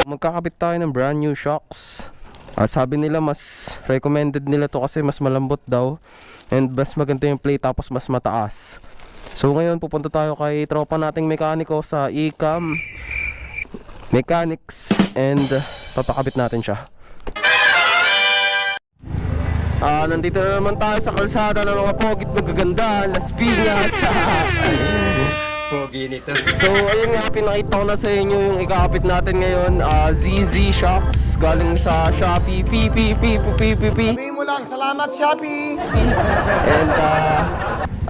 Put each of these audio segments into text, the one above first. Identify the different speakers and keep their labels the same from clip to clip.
Speaker 1: Magkakabit tayo ng brand new shocks. Sabi nila mas recommended nila to kasi mas malambot daw and mas maganda yung play tapos mas mataas. So ngayon pupunta tayo kay tropa nating mekaniko sa Ecam Mechanics and papakabit natin siya. Nandito na naman tayo sa kalsada ng mga pogit magaganda, Las Piñas.
Speaker 2: Pogi nito.
Speaker 1: So ayun nga, pinakita ko na sa inyo yung ikakapit natin ngayon, ZZ shocks galing sa Shopee.
Speaker 3: Sabihin mo lang, salamat Shopee!
Speaker 1: And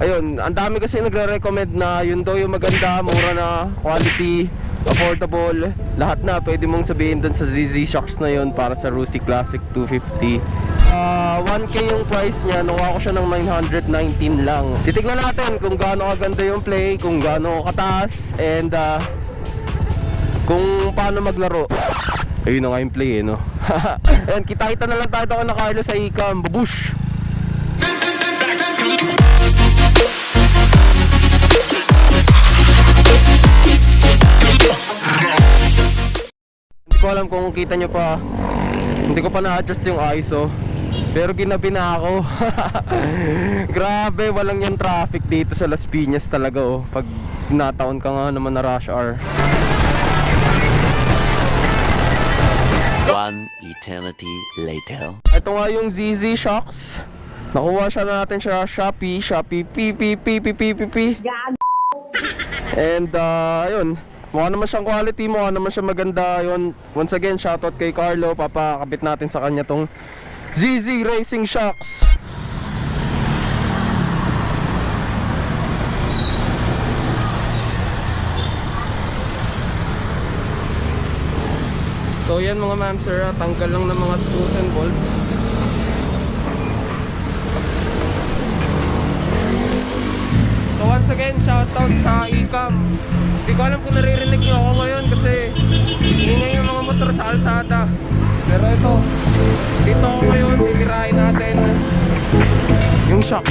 Speaker 1: ayun, ang dami kasi nagre-recommend na yun daw yung maganda, mura na, quality, affordable. Lahat na pwede mong sabihin dun sa ZZ shocks na yun para sa Rusi Classic 250. 1K yung price niya, nakuha ko siya ng 919 lang. Titignan natin kung gaano kaganda yung play, kung gaano kataas, and kung paano maglaro. Ayun na nga yung play no. And kita-kita na lang tayo doon na Carlo sa Ecam. Babush! Hindi ko alam kung kita nyo pa. Hindi ko pa na-adjust yung ISO, pero ginabi na ako. Grabe, walang yung traffic dito sa Las Piñas talaga pag nataon ka nga naman na rush hour.
Speaker 4: One eternity later.
Speaker 1: Ito nga yung ZZ shocks. Nakuha siya natin sa Shopee. And ayun, mukha naman siyang quality, mukha naman siya maganda. Yun, once again, shoutout kay Carlo. Papakabit natin sa kanya tong ZZ Racing Shocks. So yan mga ma'am sir, tanggal lang ng mga screws and bolts. So once again, shoutout sa Ecam. Hindi ko alam kung naririnig nyo ako ngayon kasi ingay yung mga motor sa kalsada. Pero ito, dito ako ngayon, titirahin natin yung shock.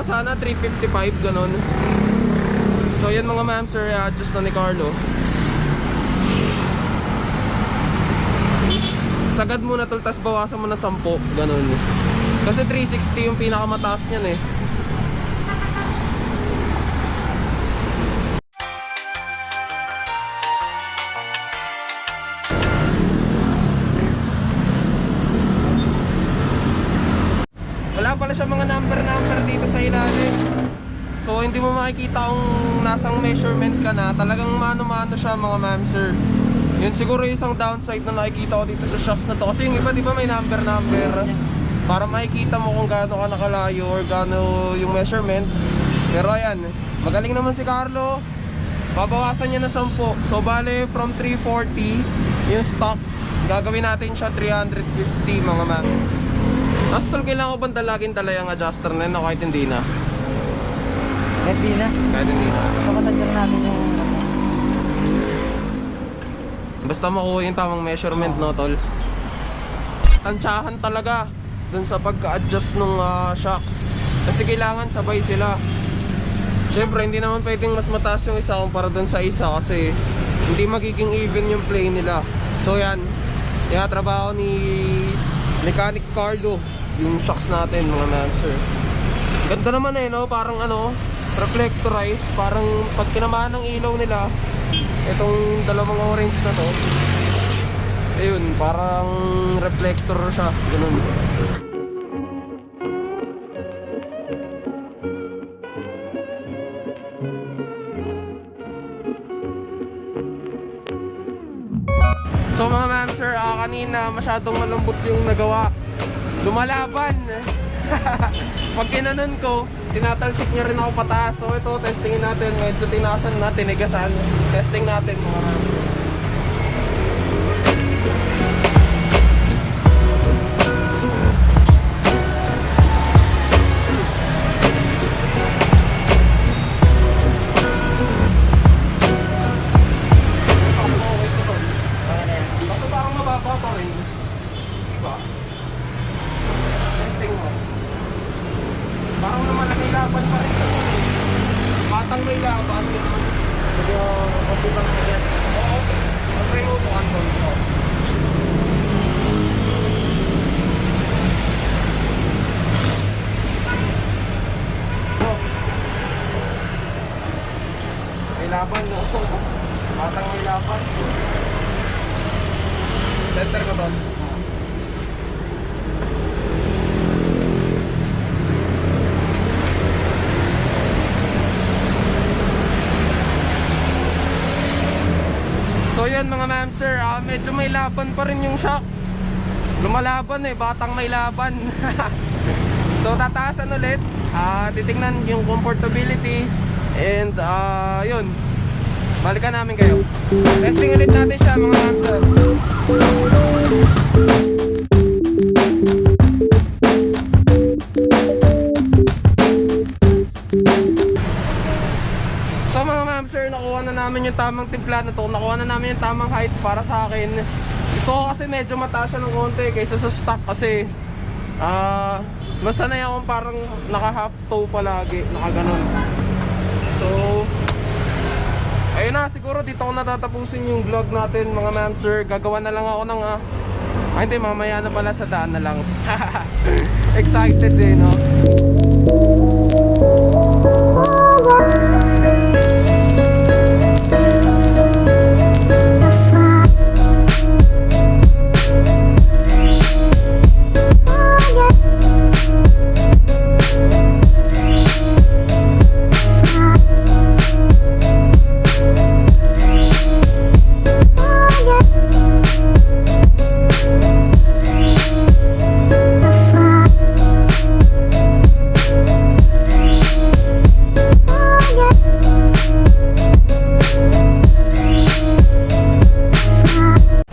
Speaker 1: Sana 355 ganon. So yan mga ma'am sir, adjust na ni Carlo. Sagad muna tol, tas bawasan mo na 10 ganon. Kasi 360 yung pinakamataas niyan Wala pala siya mga number dito sa ilalim. So hindi mo makikita kung nasang measurement ka na. Talagang mano-mano siya mga ma'am sir. Yun siguro isang downside na nakikita ko dito sa shocks na to. Kasi yung iba di ba may number para makikita mo kung gaano ka nakalayo or gaano yung measurement. Pero ayan, magaling naman si Carlo. Babawasan niya na 10. So bale from 340 yung stock, gagawin natin siya 350 mga ma'am. Tapos tol, kailangan ko bang dalagin tala yung adjuster na yun o kahit hindi na?
Speaker 3: Kahit hindi na.
Speaker 1: Kahit hindi na.
Speaker 3: Kapatagyan namin yung
Speaker 1: Basta makuha yung tamang measurement, no, tol. Tansyahan talaga dun sa pagka-adjust ng shocks. Kasi kailangan sabay sila. Siyempre, hindi naman pwedeng mas mataas yung isa kumpara dun sa isa kasi hindi magiging even yung play nila. So yan, trabaho ni Mechanic Carlo yung shocks natin, mga mancer. Ganda naman no? Parang reflectorize. Parang pag tinamaan ng ilaw nila, itong dalawang orange na to, ayun, parang reflector siya, ganun. So mga ma'am sir, kanina masyadong malambot yung nagawa. Lumalaban. Pag kinanon ko, tinatalsik niya rin ako pataas. So ito, testingin natin. Medyo tinasan na, tinigasan. Testing natin mga ma'am sir. Parang naman nagkailaban pa rin. Batang may laban. Medyo okay lang yan. Oo, okay. Mag-try mo ito, Anton. May laban, no? Batang may laban. Center ko to. So yun mga ma'am sir, medyo may laban pa rin yung shocks. Lumalaban batang may laban. So tataasan ulit, titingnan yung comfortability. And yun, balikan namin kayo. Testing ulit natin siya mga ma'am sir. So mga ma'am sir, nakuha na namin yung tamang timpla na to. Nakuha na namin yung tamang height para sa akin. Gusto ko kasi medyo mataas siya ng konti kaysa sa stock kasi mas sanay akong parang naka half toe palagi, naka ganun. So ayun na, siguro dito ko natatapusin yung vlog natin mga ma'am sir. Gagawa na lang ako ng hindi, mamaya na pala, sa daan na lang. Excited no?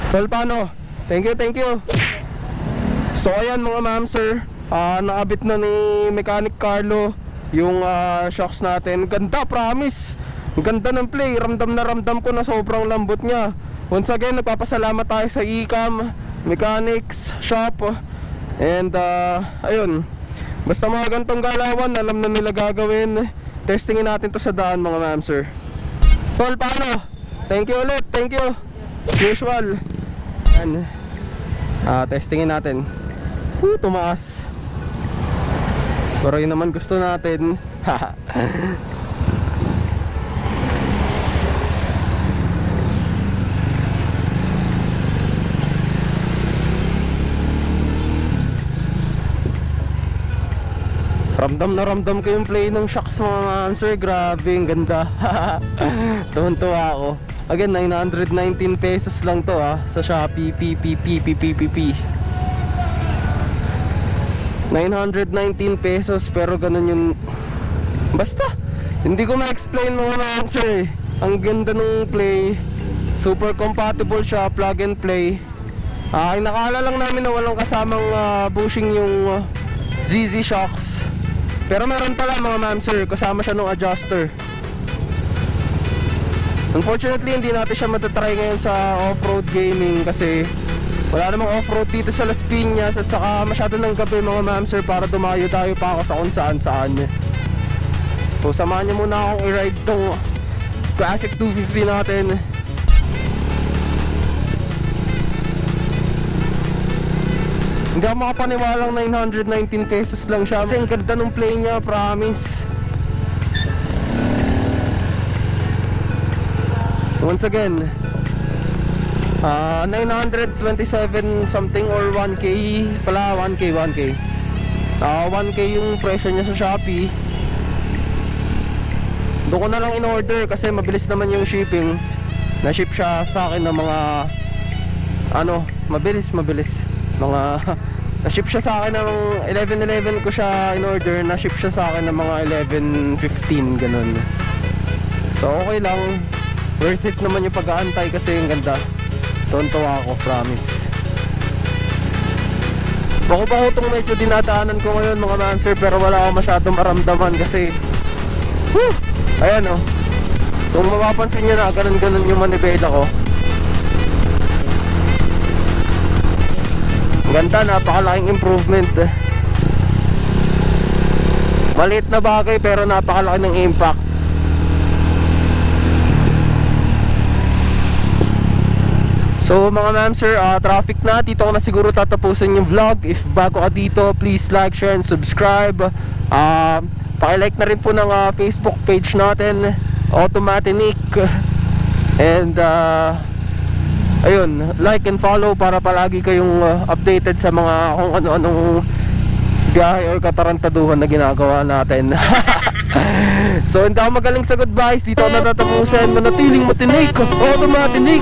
Speaker 1: Well, paano? Thank you. So ayan mga ma'am sir, naabit na ni Mechanic Carlo yung shocks natin. Ganda, promise. Ganda ng play. Ramdam na ramdam ko na sobrang lambot niya. Once again, nagpapasalamat tayo sa Ecam Mechanics Shop. And ayun, basta mga gantong galawan, alam na nila gagawin. Testingin natin to sa daan mga ma'am sir. Well, paano? Thank you ulit, thank you. As usual. Testingin natin. Tumaas. Pero yun naman gusto natin. Ramdam na ramdam ko yung play ng shocks mga ma'am sir. Grabe, ang ganda. Tuwan-tuwa ako. Again, 919 pesos lang to sa Shopee. 919 pesos, pero ganun yung... Basta, hindi ko ma-explain mga ma'am sir. Ang ganda ng play. Super compatible siya, plug and play. Ay nakala lang namin na walang kasamang bushing yung ZZ shocks. Pero meron pala mga ma'am sir, kasama siya ng adjuster. Unfortunately, hindi natin siya matatry ngayon sa off-road gaming kasi wala namang off-road dito sa Las Piñas at saka masyado ng gabi mga ma'am sir para dumayo tayo pa ako sa kung saan. So samahan niyo muna akong i-ride tong Classic 250 natin. Hindi ako makapaniwalang 919 pesos lang siya kasi ang ganda ng play niya, promise. Once again, 927 something or 1k pala, 1k 1k yung presyo niya sa Shopee. Doon ko na lang in order kasi mabilis naman yung shipping. Na-ship siya sa akin ng mga mabilis mga na-ship siya sa akin ng 11:11 ko siya in order. Na-ship siya sa akin ng mga 11:15 ganun. So okay lang, worth it naman yung pag-aantay kasi yung ganda. Tontuwa ako, promise. Bako itong medyo dinadaanan ko ngayon mga man-sir, pero wala ako masyadong maramdaman kasi ayan o. Kung mapapansin nyo na ganun yung manibela ko. Ang ganda, napakalaking improvement. Maliit na bagay pero napakalaki ng impact. So mga ma'am sir, traffic na. Dito ko na siguro tatapusin yung vlog. If bago ka dito, please like, share, and subscribe. Paki-like na rin po ng Facebook page natin, Automatic. And ayun, like and follow para palagi kayong updated sa mga kung ano-anong biyahe or katarantaduhan na ginagawa natin. So hindi ako magaling sa goodbyes. Dito ako natatapusin. Manatiling matinik, Automatic.